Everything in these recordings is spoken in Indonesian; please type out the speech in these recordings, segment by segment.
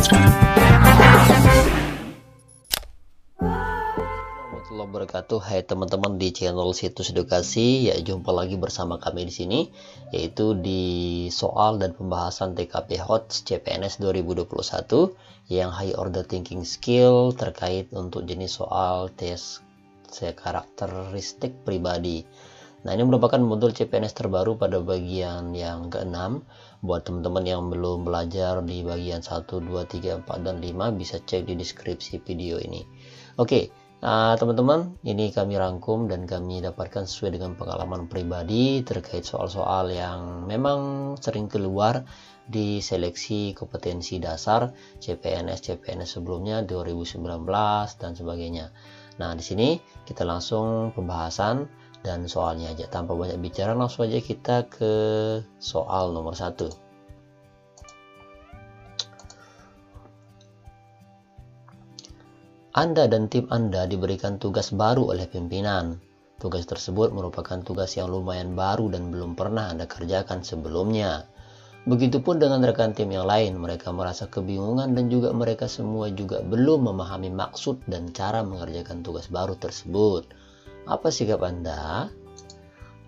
sekarang. Warahmatullahi wabarakatuh. Hai teman-teman di channel Situs Edukasi, ya jumpa lagi bersama kami di sini, yaitu di soal dan pembahasan TKP HOTS CPNS 2021 yang High Order Thinking Skill terkait untuk jenis soal tes karakteristik pribadi. Nah, ini merupakan modul CPNS terbaru pada bagian yang ke-6. Buat teman-teman yang belum belajar di bagian 1, 2, 3, 4, dan 5 bisa cek di deskripsi video ini. Oke, teman-teman, ini kami rangkum dan kami dapatkan sesuai dengan pengalaman pribadi terkait soal-soal yang memang sering keluar di seleksi kompetensi dasar CPNS sebelumnya 2019 dan sebagainya. Nah, di sini kita langsung pembahasan dan soalnya aja. Tanpa banyak bicara, langsung aja kita ke soal nomor 1. Anda dan tim Anda diberikan tugas baru oleh pimpinan. Tugas tersebut merupakan tugas yang lumayan baru dan belum pernah Anda kerjakan sebelumnya. Begitupun dengan rekan tim yang lain, mereka merasa kebingungan dan juga mereka semua juga belum memahami maksud dan cara mengerjakan tugas baru tersebut. Apa sikap Anda?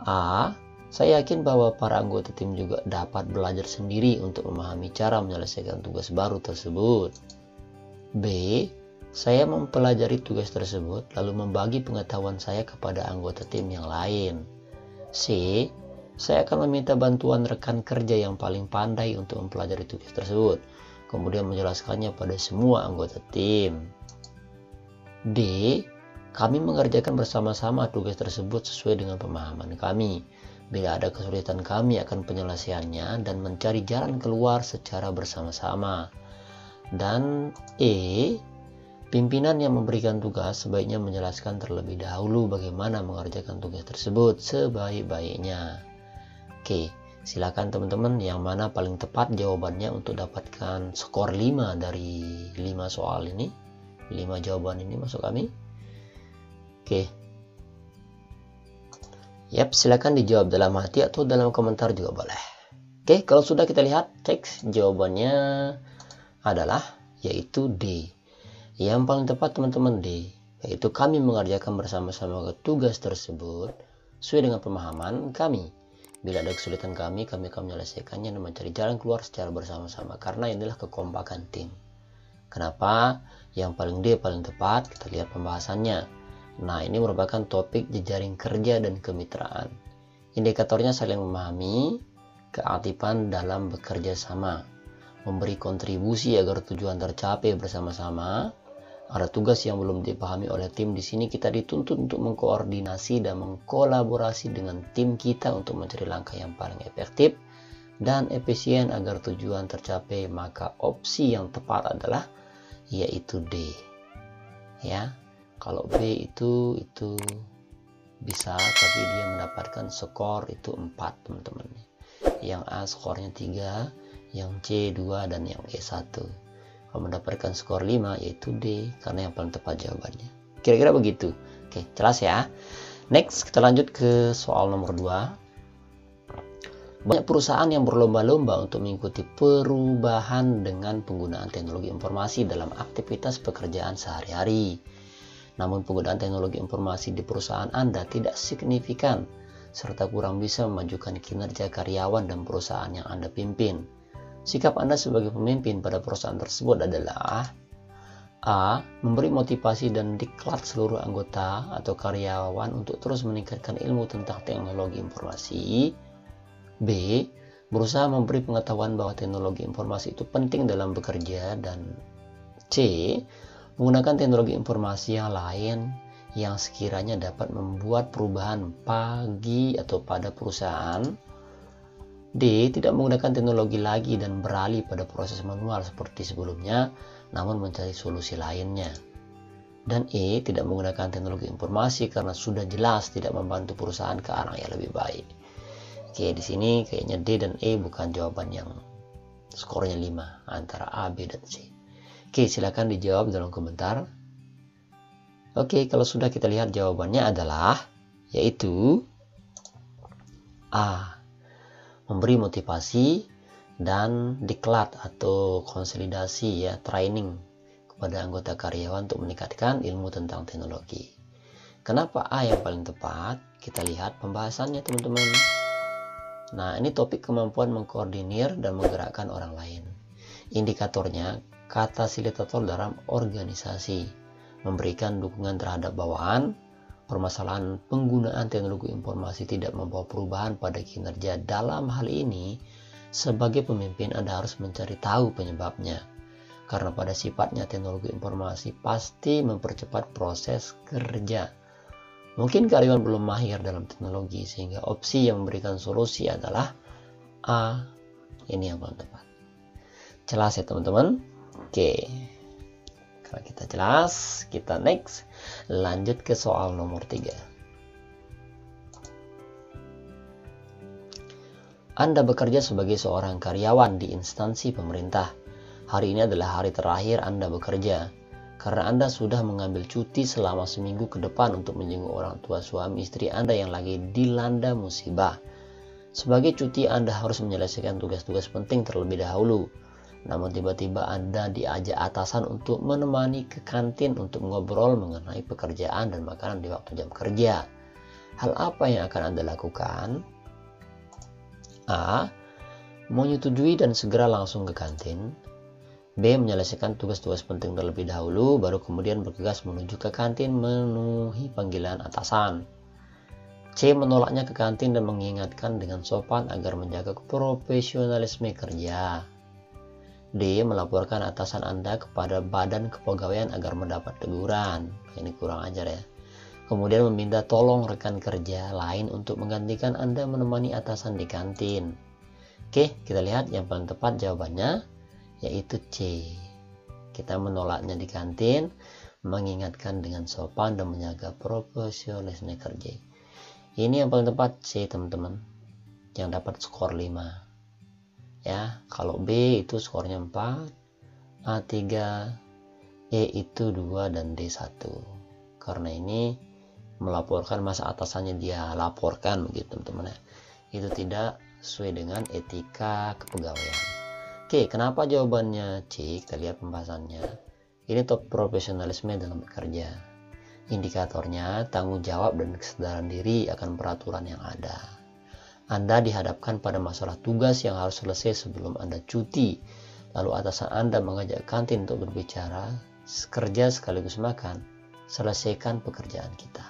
A. Saya yakin bahwa para anggota tim juga dapat belajar sendiri untuk memahami cara menyelesaikan tugas baru tersebut. B. Saya mempelajari tugas tersebut lalu membagi pengetahuan saya kepada anggota tim yang lain. C. Saya akan meminta bantuan rekan kerja yang paling pandai untuk mempelajari tugas tersebut, kemudian menjelaskannya pada semua anggota tim. D. Kami mengerjakan bersama-sama tugas tersebut sesuai dengan pemahaman kami. Bila ada kesulitan, kami akan penyelesaiannya dan mencari jalan keluar secara bersama-sama. Dan E. Pimpinan yang memberikan tugas sebaiknya menjelaskan terlebih dahulu bagaimana mengerjakan tugas tersebut sebaik-baiknya. Oke, silakan teman-teman yang mana paling tepat jawabannya untuk dapatkan skor 5 dari 5 soal ini. 5 jawaban ini masuk kami. Oke. Yap, silakan dijawab dalam hati atau dalam komentar juga boleh. Oke, kalau sudah kita lihat teks jawabannya adalah yaitu D. Yang paling tepat teman-teman D, yaitu kami mengerjakan bersama-sama tugas tersebut sesuai dengan pemahaman kami. Bila ada kesulitan kami akan menyelesaikannya dan mencari jalan keluar secara bersama-sama, karena inilah kekompakan tim. Kenapa yang paling D paling tepat? Kita lihat pembahasannya. Nah, ini merupakan topik jejaring kerja dan kemitraan. Indikatornya saling memahami, keaktifan dalam bekerja sama, memberi kontribusi agar tujuan tercapai bersama-sama. Ada tugas yang belum dipahami oleh tim. Di sini kita dituntut untuk mengkoordinasi dan mengkolaborasi dengan tim kita untuk mencari langkah yang paling efektif dan efisien agar tujuan tercapai. Maka opsi yang tepat adalah yaitu D. Ya. Kalau B itu bisa, tapi dia mendapatkan skor itu 4 teman-teman. Yang A skornya 3, yang C 2, dan yang E 1. Kalau mendapatkan skor 5 yaitu D, karena yang paling tepat jawabannya. Kira-kira begitu. Oke, jelas ya. Next, kita lanjut ke soal nomor 2. Banyak perusahaan yang berlomba-lomba untuk mengikuti perubahan dengan penggunaan teknologi informasi dalam aktivitas pekerjaan sehari-hari. Namun penggunaan teknologi informasi di perusahaan Anda tidak signifikan serta kurang bisa memajukan kinerja karyawan dan perusahaan yang Anda pimpin. Sikap Anda sebagai pemimpin pada perusahaan tersebut adalah A. Memberi motivasi dan diklat seluruh anggota atau karyawan untuk terus meningkatkan ilmu tentang teknologi informasi. B. Berusaha memberi pengetahuan bahwa teknologi informasi itu penting dalam bekerja. Dan C. Menggunakan teknologi informasi yang lain yang sekiranya dapat membuat perubahan pada perusahaan. D. Tidak menggunakan teknologi lagi dan beralih pada proses manual seperti sebelumnya, namun mencari solusi lainnya. Dan E. Tidak menggunakan teknologi informasi karena sudah jelas tidak membantu perusahaan ke arah yang lebih baik. Oke, di sini kayaknya D dan E bukan jawaban yang skornya 5 antara A, B, dan C. Oke, silakan dijawab dalam komentar. Oke, kalau sudah kita lihat jawabannya adalah yaitu A. Memberi motivasi dan diklat atau konsolidasi ya, training kepada anggota karyawan untuk meningkatkan ilmu tentang teknologi. Kenapa A yang paling tepat? Kita lihat pembahasannya teman-teman. Nah, ini topik kemampuan mengkoordinir dan menggerakkan orang lain. Indikatornya, kata fasilitator dalam organisasi, memberikan dukungan terhadap bawahan. Permasalahan penggunaan teknologi informasi tidak membawa perubahan pada kinerja. Dalam hal ini, sebagai pemimpin Anda harus mencari tahu penyebabnya. Karena pada sifatnya teknologi informasi pasti mempercepat proses kerja. Mungkin karyawan belum mahir dalam teknologi, sehingga opsi yang memberikan solusi adalah A. Ini yang paling tepat. Jelas ya teman-teman? Oke. Kalau kita jelas, kita next. Lanjut ke soal nomor 3. Anda bekerja sebagai seorang karyawan di instansi pemerintah. Hari ini adalah hari terakhir Anda bekerja. Karena Anda sudah mengambil cuti selama seminggu ke depan untuk menjenguk orang tua suami istri Anda yang lagi dilanda musibah. Sebagai cuti Anda harus menyelesaikan tugas-tugas penting terlebih dahulu. Namun tiba-tiba Anda diajak atasan untuk menemani ke kantin untuk ngobrol mengenai pekerjaan dan makanan di waktu jam kerja. Hal apa yang akan Anda lakukan? A. Menyetujui dan segera langsung ke kantin. B. Menyelesaikan tugas-tugas penting terlebih dahulu, baru kemudian bergegas menuju ke kantin memenuhi panggilan atasan. C. Menolaknya ke kantin dan mengingatkan dengan sopan agar menjaga profesionalisme kerja. D. Melaporkan atasan Anda kepada badan kepegawaian agar mendapat teguran. Ini kurang ajar ya. Kemudian meminta tolong rekan kerja lain untuk menggantikan Anda menemani atasan di kantin. Oke, kita lihat yang paling tepat jawabannya yaitu C. Kita menolaknya di kantin, mengingatkan dengan sopan dan menjaga profesionalisme kerja. Ini yang paling tepat C teman-teman, yang dapat skor 5 ya. Kalau B itu skornya 4, A3, E itu 2 dan D1. Karena ini melaporkan masa atasannya dia laporkan begitu teman-teman ya. Itu tidak sesuai dengan etika kepegawaian. Oke, kenapa jawabannya C? Kita lihat pembahasannya. Ini top profesionalisme dalam bekerja. Indikatornya tanggung jawab dan kesadaran diri akan peraturan yang ada. Anda dihadapkan pada masalah tugas yang harus selesai sebelum Anda cuti. Lalu atasan Anda mengajak kantin untuk berbicara, kerja sekaligus makan. Selesaikan pekerjaan kita.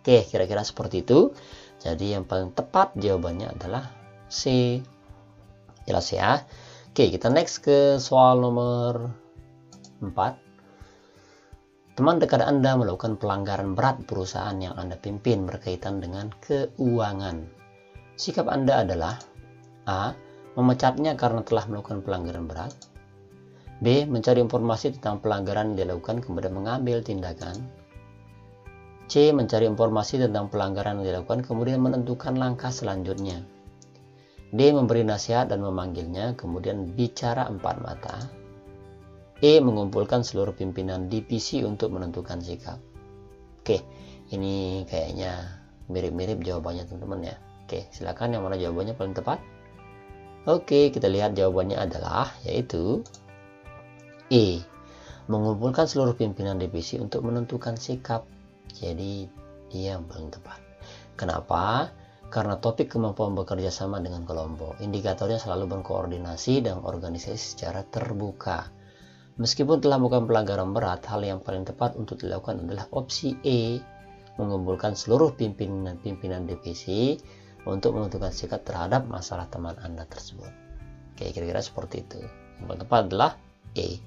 Oke, kira-kira seperti itu. Jadi yang paling tepat jawabannya adalah C. Jelas ya? Oke, kita next ke soal nomor 4. Teman dekat Anda melakukan pelanggaran berat perusahaan yang Anda pimpin berkaitan dengan keuangan. Sikap Anda adalah A. Memecatnya karena telah melakukan pelanggaran berat. B. Mencari informasi tentang pelanggaran yang dilakukan kemudian mengambil tindakan. C. Mencari informasi tentang pelanggaran yang dilakukan kemudian menentukan langkah selanjutnya. D. Memberi nasihat dan memanggilnya, kemudian bicara empat mata. E. Mengumpulkan seluruh pimpinan divisi untuk menentukan sikap. Oke, ini kayaknya mirip-mirip jawabannya teman-teman ya. Oke, silakan yang mana jawabannya paling tepat. Oke, kita lihat jawabannya adalah yaitu E. Mengumpulkan seluruh pimpinan divisi untuk menentukan sikap. Jadi dia yang paling tepat. Kenapa? Karena topik kemampuan bekerja sama dengan kelompok. Indikatornya selalu berkoordinasi dan organisasi secara terbuka. Meskipun telah melakukan pelanggaran berat, hal yang paling tepat untuk dilakukan adalah opsi E. Mengumpulkan seluruh pimpinan divisi untuk menentukan sikap terhadap masalah teman Anda tersebut. Oke, kira-kira seperti itu. Yang paling tepat adalah E.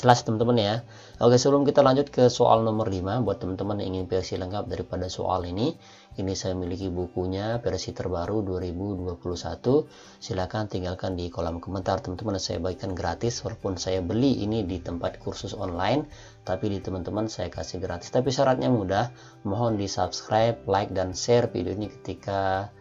Jelas teman-teman ya. Oke, sebelum kita lanjut ke soal nomor 5, buat teman-teman yang ingin versi lengkap daripada soal ini saya memiliki bukunya versi terbaru 2021. Silahkan tinggalkan di kolom komentar teman-teman, saya bagikan gratis. Walaupun saya beli ini di tempat kursus online, tapi di teman-teman saya kasih gratis. Tapi syaratnya mudah, mohon di subscribe, like, dan share video ini ketika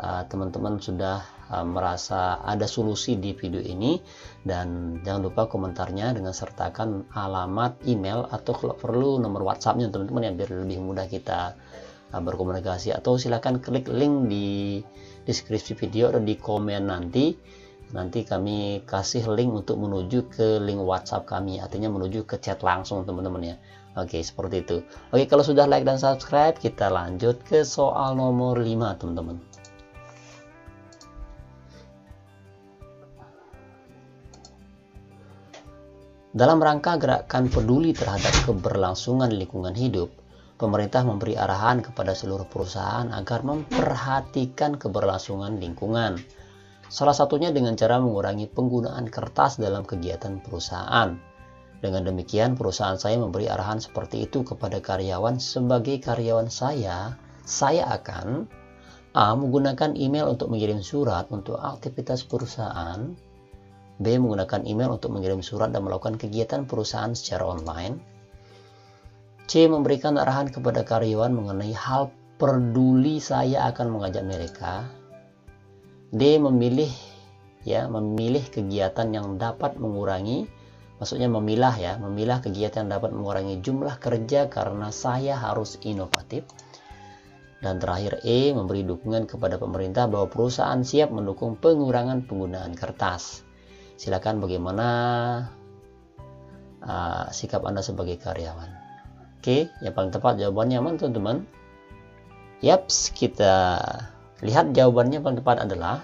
teman-teman sudah merasa ada solusi di video ini. Dan jangan lupa komentarnya dengan sertakan alamat email atau kalau perlu nomor WhatsAppnya teman-teman ya, biar lebih mudah kita berkomunikasi. Atau silakan klik link di deskripsi video atau di komen nanti nanti kami kasih link untuk menuju ke link WhatsApp kami, artinya menuju ke chat langsung teman-teman ya. Oke, seperti itu. Oke, kalau sudah like dan subscribe, kita lanjut ke soal nomor 5 teman-teman. Dalam rangka gerakan peduli terhadap keberlangsungan lingkungan hidup, pemerintah memberi arahan kepada seluruh perusahaan agar memperhatikan keberlangsungan lingkungan. Salah satunya dengan cara mengurangi penggunaan kertas dalam kegiatan perusahaan. Dengan demikian, perusahaan saya memberi arahan seperti itu kepada karyawan. Sebagai karyawan saya akan A. Menggunakan email untuk mengirim surat untuk aktivitas perusahaan. B. Menggunakan email untuk mengirim surat dan melakukan kegiatan perusahaan secara online. C. Memberikan arahan kepada karyawan mengenai hal peduli saya akan mengajak mereka. D. Memilih kegiatan yang dapat mengurangi, maksudnya memilah kegiatan yang dapat mengurangi jumlah kerja karena saya harus inovatif. Dan terakhir E. Memberi dukungan kepada pemerintah bahwa perusahaan siap mendukung pengurangan penggunaan kertas. Silakan bagaimana sikap Anda sebagai karyawan. Oke, yang paling tepat jawabannya mana teman-teman? Yaps, kita lihat jawabannya paling tepat adalah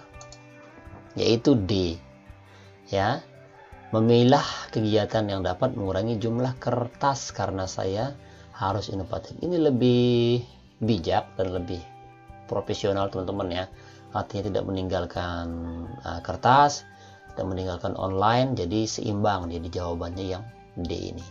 yaitu D. Ya, memilah kegiatan yang dapat mengurangi jumlah kertas karena saya harus inovatif. Ini lebih bijak dan lebih profesional teman-teman ya. Artinya tidak meninggalkan kertas dan meninggalkan online, jadi seimbang jadi jawabannya yang D ini.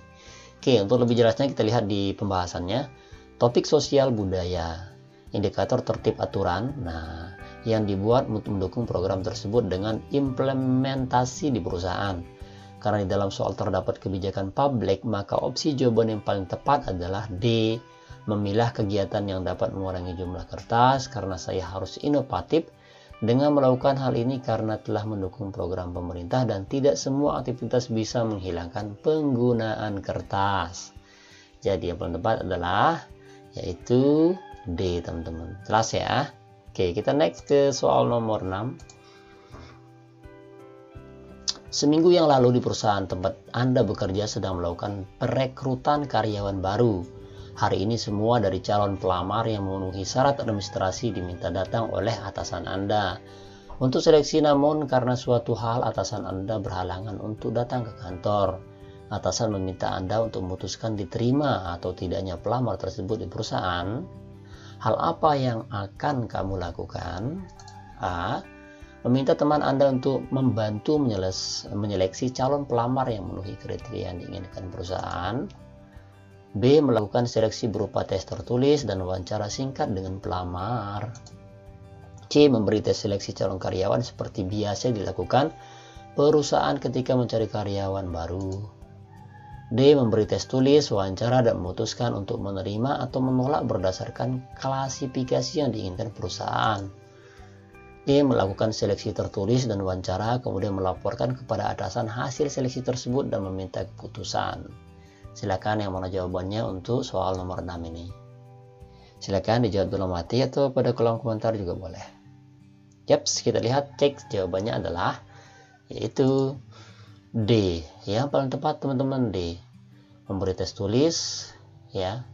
Oke, untuk lebih jelasnya kita lihat di pembahasannya. Topik sosial budaya, indikator tertib aturan. Nah, yang dibuat untuk mendukung program tersebut dengan implementasi di perusahaan. Karena di dalam soal terdapat kebijakan publik, maka opsi jawaban yang paling tepat adalah D. Memilah kegiatan yang dapat mengurangi jumlah kertas karena saya harus inovatif. Dengan melakukan hal ini karena telah mendukung program pemerintah dan tidak semua aktivitas bisa menghilangkan penggunaan kertas. Jadi yang paling tepat adalah yaitu D teman-teman. Jelas ya? Oke, kita next ke soal nomor 6. Seminggu yang lalu di perusahaan tempat Anda bekerja sedang melakukan perekrutan karyawan baru. Hari ini semua dari calon pelamar yang memenuhi syarat administrasi diminta datang oleh atasan Anda untuk seleksi, namun karena suatu hal atasan Anda berhalangan untuk datang ke kantor. Atasan meminta Anda untuk memutuskan diterima atau tidaknya pelamar tersebut di perusahaan. Hal apa yang akan kamu lakukan? A. Meminta teman Anda untuk membantu menyeleksi calon pelamar yang memenuhi kriteria yang diinginkan perusahaan. B. Melakukan seleksi berupa tes tertulis dan wawancara singkat dengan pelamar. C. Memberi tes seleksi calon karyawan seperti biasa dilakukan perusahaan ketika mencari karyawan baru. D. Memberi tes tulis, wawancara, dan memutuskan untuk menerima atau menolak berdasarkan klasifikasi yang diinginkan perusahaan. E. Melakukan seleksi tertulis dan wawancara, kemudian melaporkan kepada atasan hasil seleksi tersebut dan meminta keputusan. Silakan yang mana jawabannya untuk soal nomor 6 ini. Silakan dijawab dalam hati atau pada kolom komentar juga boleh. Yaps, kita lihat cek jawabannya adalah yaitu D. Yang paling tepat teman-teman D. Memberi tes tulis ya.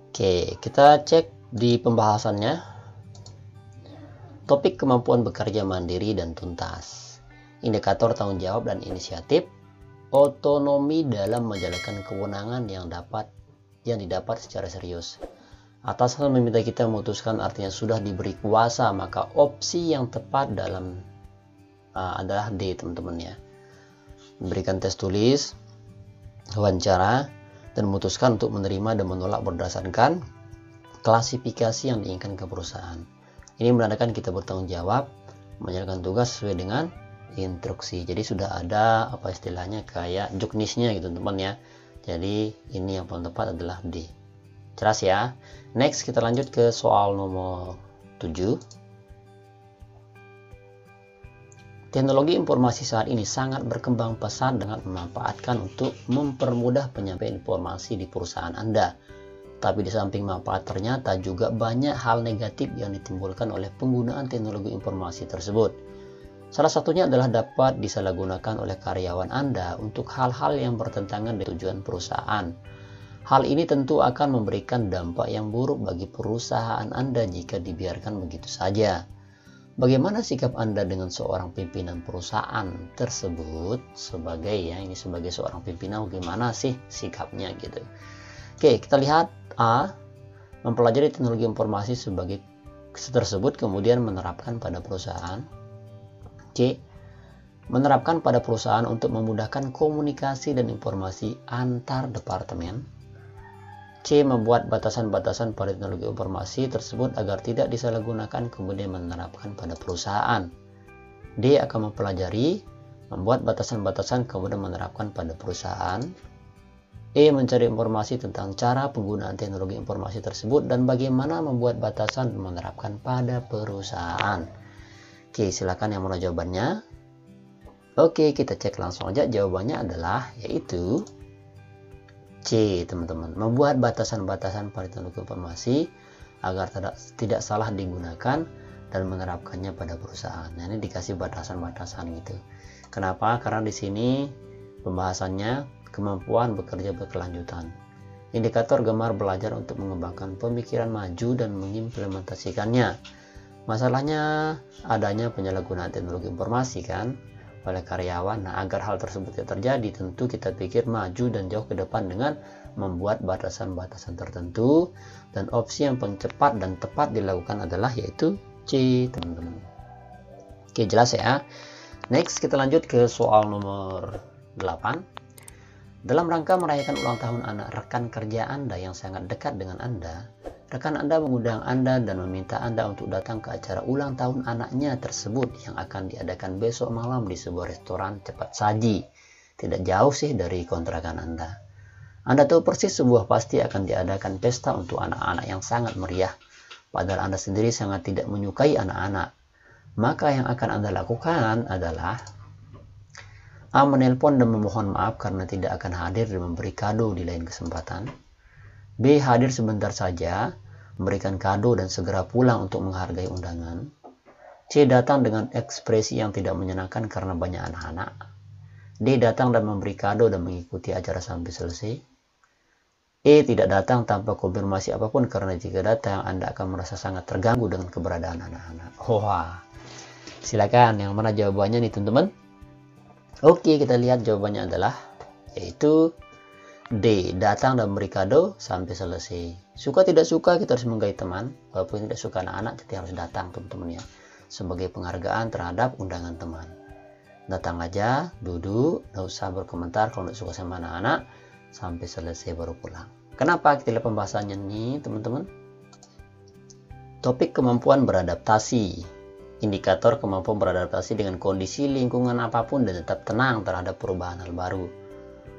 Oke, kita cek di pembahasannya. Topik kemampuan bekerja mandiri dan tuntas. Indikator tanggung jawab dan inisiatif. Otonomi dalam menjalankan kewenangan yang didapat secara serius. Atasan meminta kita memutuskan, artinya sudah diberi kuasa, maka opsi yang tepat dalam adalah D teman-teman ya. Memberikan tes tulis, wawancara, dan memutuskan untuk menerima dan menolak berdasarkan klasifikasi yang diinginkan ke perusahaan. Ini menandakan kita bertanggung jawab menjalankan tugas sesuai dengan instruksi. Jadi sudah ada apa istilahnya kayak juknisnya gitu teman ya. Jadi ini yang paling tepat adalah D. Jelas ya. Next kita lanjut ke soal nomor 7. Teknologi informasi saat ini sangat berkembang pesat dengan memanfaatkan untuk mempermudah penyampaian informasi di perusahaan Anda. Tapi di samping manfaat ternyata juga banyak hal negatif yang ditimbulkan oleh penggunaan teknologi informasi tersebut. Salah satunya adalah dapat disalahgunakan oleh karyawan Anda untuk hal-hal yang bertentangan dengan tujuan perusahaan. Hal ini tentu akan memberikan dampak yang buruk bagi perusahaan Anda jika dibiarkan begitu saja. Bagaimana sikap Anda dengan seorang pimpinan perusahaan tersebut sebagai seorang pimpinan, bagaimana sih sikapnya gitu. Oke, kita lihat A. Mempelajari teknologi informasi sebagai tersebut kemudian menerapkan pada perusahaan. C. Menerapkan pada perusahaan untuk memudahkan komunikasi dan informasi antar departemen. C. Membuat batasan-batasan pada teknologi informasi tersebut agar tidak disalahgunakan kemudian menerapkan pada perusahaan. D. Akan mempelajari, membuat batasan-batasan kemudian menerapkan pada perusahaan. E. Mencari informasi tentang cara penggunaan teknologi informasi tersebut dan bagaimana membuat batasan dan menerapkan pada perusahaan. Oke, silakan yang mau jawabannya. Oke, kita cek langsung aja. Jawabannya adalah yaitu C, teman-teman. Membuat batasan-batasan pada teknologi informasi agar tidak salah digunakan dan menerapkannya pada perusahaan. Nah, ini dikasih batasan-batasan gitu. Kenapa? Karena di sini pembahasannya kemampuan bekerja berkelanjutan. Indikator gemar belajar untuk mengembangkan pemikiran maju dan mengimplementasikannya. Masalahnya adanya penyalahgunaan teknologi informasi kan oleh karyawan. Nah, agar hal tersebut tidak terjadi, tentu kita pikir maju dan jauh ke depan dengan membuat batasan-batasan tertentu, dan opsi yang paling cepat dan tepat dilakukan adalah yaitu C, teman-teman. Oke, jelas ya. Next, kita lanjut ke soal nomor 8. Dalam rangka merayakan ulang tahun anak rekan kerja Anda yang sangat dekat dengan Anda, rekan Anda mengundang Anda dan meminta Anda untuk datang ke acara ulang tahun anaknya tersebut yang akan diadakan besok malam di sebuah restoran cepat saji. Tidak jauh sih dari kontrakan Anda. Anda tahu persis sebuah pasti akan diadakan pesta untuk anak-anak yang sangat meriah. Padahal Anda sendiri sangat tidak menyukai anak-anak. Maka yang akan Anda lakukan adalah A. Menelpon dan memohon maaf karena tidak akan hadir dan memberi kado di lain kesempatan. B. Hadir sebentar saja, memberikan kado dan segera pulang untuk menghargai undangan. C. Datang dengan ekspresi yang tidak menyenangkan karena banyak anak-anak. D. Datang dan memberi kado dan mengikuti acara sampai selesai. E. Tidak datang tanpa konfirmasi apapun karena jika datang Anda akan merasa sangat terganggu dengan keberadaan anak-anak. Wah, silakan yang mana jawabannya nih teman-teman? Oke, kita lihat jawabannya adalah yaitu D. Datang dan beri kado sampai selesai. Suka tidak suka kita harus menggait teman. Walaupun tidak suka anak-anak, kita harus datang teman-teman ya. Sebagai penghargaan terhadap undangan teman. Datang aja, duduk, nggak usah berkomentar kalau nggak suka sama anak-anak. Sampai selesai baru pulang. Kenapa? Kita lihat pembahasannya nih teman-teman. Topik kemampuan beradaptasi. Indikator kemampuan beradaptasi dengan kondisi lingkungan apapun dan tetap tenang terhadap perubahan hal baru.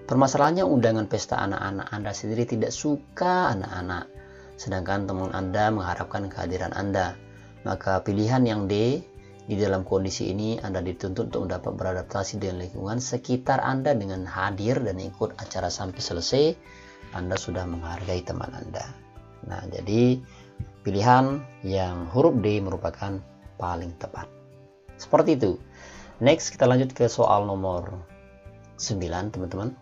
Permasalahannya undangan pesta anak-anak Anda sendiri tidak suka anak-anak, sedangkan teman Anda mengharapkan kehadiran Anda. Maka pilihan yang D, di dalam kondisi ini Anda dituntut untuk dapat beradaptasi dengan lingkungan sekitar Anda dengan hadir dan ikut acara sampai selesai. Anda sudah menghargai teman Anda. Nah, jadi pilihan yang huruf D merupakan paling tepat. Seperti itu. Next, kita lanjut ke soal nomor 9, teman-teman.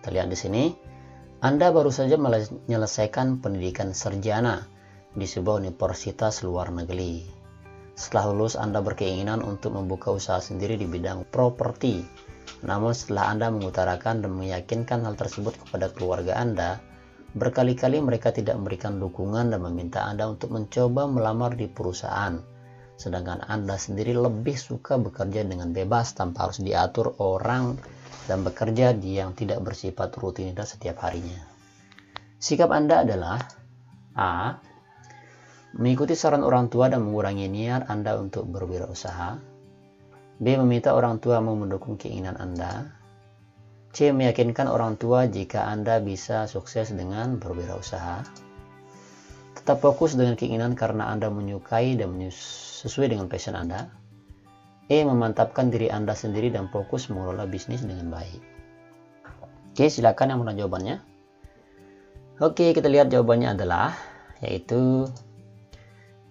Kita lihat di sini. Anda baru saja menyelesaikan pendidikan sarjana di sebuah universitas luar negeri. Setelah lulus, Anda berkeinginan untuk membuka usaha sendiri di bidang properti. Namun setelah Anda mengutarakan dan meyakinkan hal tersebut kepada keluarga Anda, berkali-kali mereka tidak memberikan dukungan dan meminta Anda untuk mencoba melamar di perusahaan. Sedangkan Anda sendiri lebih suka bekerja dengan bebas tanpa harus diatur orang dan bekerja yang tidak bersifat rutinitas setiap harinya. Sikap Anda adalah A. Mengikuti saran orang tua dan mengurangi niat Anda untuk berwirausaha. B. Meminta orang tua mau mendukung keinginan Anda. C. Meyakinkan orang tua jika Anda bisa sukses dengan berwirausaha. Tetap fokus dengan keinginan karena Anda menyukai dan sesuai dengan passion Anda. E. Memantapkan diri Anda sendiri dan fokus mengelola bisnis dengan baik. Oke, silakan yang mana jawabannya. Oke, kita lihat jawabannya adalah yaitu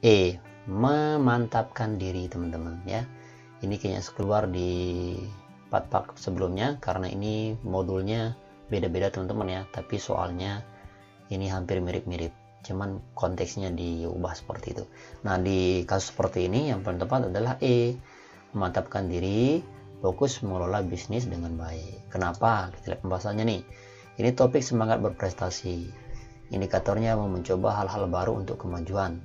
E, memantapkan diri teman-teman ya. Ini kayaknya keluar di part-part sebelumnya karena ini modulnya beda-beda teman-teman ya, tapi soalnya ini hampir mirip-mirip, cuman konteksnya diubah seperti itu. Nah, di kasus seperti ini yang paling tepat adalah E, memantapkan diri, fokus mengelola bisnis dengan baik. Kenapa? Kita lihat pembahasannya nih. Ini topik semangat berprestasi. Indikatornya mau mencoba hal-hal baru untuk kemajuan.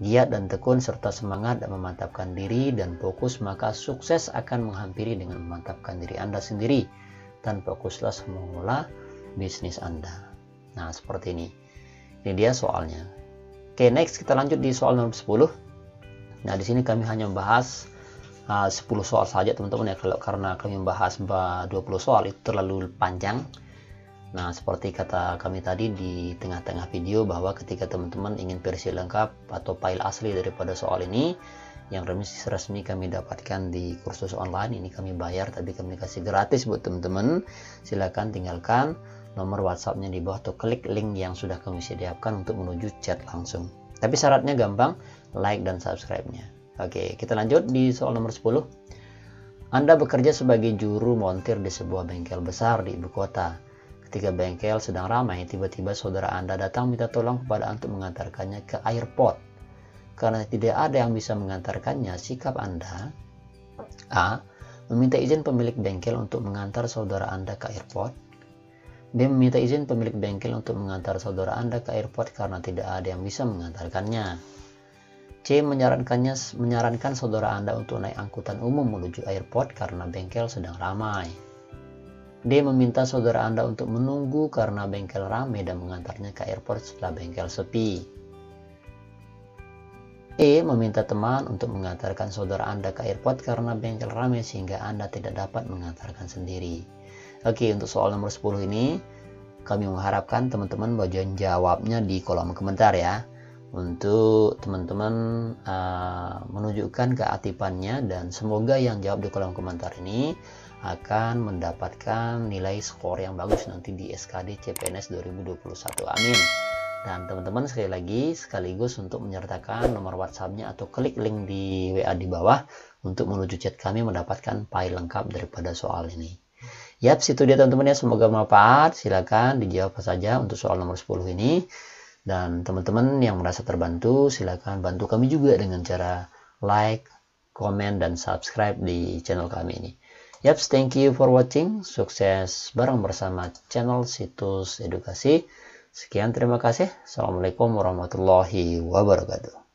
Giat dan tekun serta semangat dan memantapkan diri dan fokus, maka sukses akan menghampiri dengan memantapkan diri Anda sendiri dan fokuslah mengelola bisnis Anda. Nah, seperti ini. Ini dia soalnya. Oke, next kita lanjut di soal nomor 10. Nah, di sini kami hanya membahas 10 soal saja teman-teman ya, karena kami membahas 20 soal itu terlalu panjang. Nah, seperti kata kami tadi di tengah-tengah video bahwa ketika teman-teman ingin versi lengkap atau file asli daripada soal ini yang resmi kami dapatkan di kursus online ini, kami bayar tapi kami kasih gratis buat teman-teman. Silakan tinggalkan nomor WhatsApp-nya di bawah atau klik link yang sudah kami sediakan untuk menuju chat langsung. Tapi syaratnya gampang, like dan subscribe-nya. Oke, kita lanjut di soal nomor 10. Anda bekerja sebagai juru montir di sebuah bengkel besar di ibu kota. Ketika bengkel sedang ramai, tiba-tiba saudara Anda datang minta tolong kepada Anda untuk mengantarkannya ke airport. Karena tidak ada yang bisa mengantarkannya, sikap Anda: A, meminta izin pemilik bengkel untuk mengantar saudara Anda ke airport. B, meminta izin pemilik bengkel untuk mengantar saudara Anda ke airport karena tidak ada yang bisa mengantarkannya. C, menyarankan saudara Anda untuk naik angkutan umum menuju airport karena bengkel sedang ramai. D, meminta saudara Anda untuk menunggu karena bengkel ramai dan mengantarnya ke airport setelah bengkel sepi. E, meminta teman untuk mengantarkan saudara Anda ke airport karena bengkel ramai sehingga Anda tidak dapat mengantarkan sendiri. Oke, untuk soal nomor 10 ini kami mengharapkan teman-teman bagian jawabnya di kolom komentar ya, untuk teman-teman menunjukkan keaktifannya, dan semoga yang jawab di kolom komentar ini akan mendapatkan nilai skor yang bagus nanti di SKD CPNS 2021. Amin. Dan teman-teman sekali lagi sekaligus untuk menyertakan nomor WhatsApp-nya atau klik link di WA di bawah untuk menuju chat kami mendapatkan file lengkap daripada soal ini. Yap, situ dia teman-teman ya, semoga bermanfaat. Silakan dijawab saja untuk soal nomor 10 ini. Dan teman-teman yang merasa terbantu, silakan bantu kami juga dengan cara like, komen, dan subscribe di channel kami ini. Yap, thank you for watching. Sukses bareng bersama channel Situs Edukasi. Sekian, terima kasih. Assalamualaikum warahmatullahi wabarakatuh.